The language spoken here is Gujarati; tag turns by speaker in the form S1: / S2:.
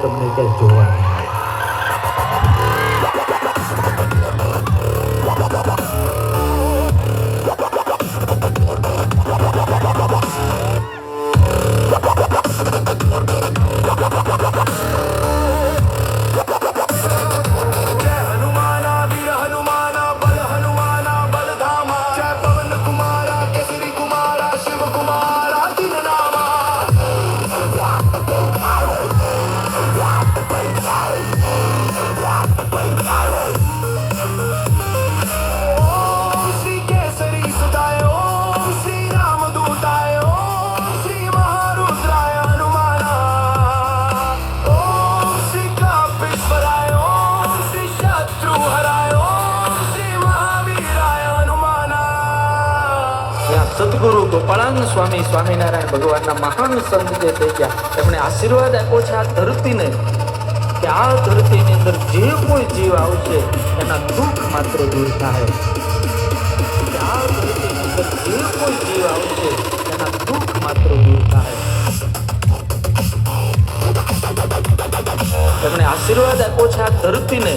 S1: તમને ક્યાંય જોવા નહીં મળે. સદગુરુ ગોપાળાનંદ સ્વામી સ્વામિનારાયણ ભગવાનના મહાન સંત જે થઈ ગયા, એમણે આશીર્વાદ આપ્યો છે આ ધરતીને કે આ ધરતીની અંદર જે કોઈ જીવ આવશે એના દુઃખ માત્ર દૂર થાય. કે આ ધરતીની અંદર જે કોઈ જીવ આવશે એના દુઃખ માત્ર દૂર થાય. એમણે આશીર્વાદ આપ્યો છે આ ધરતીને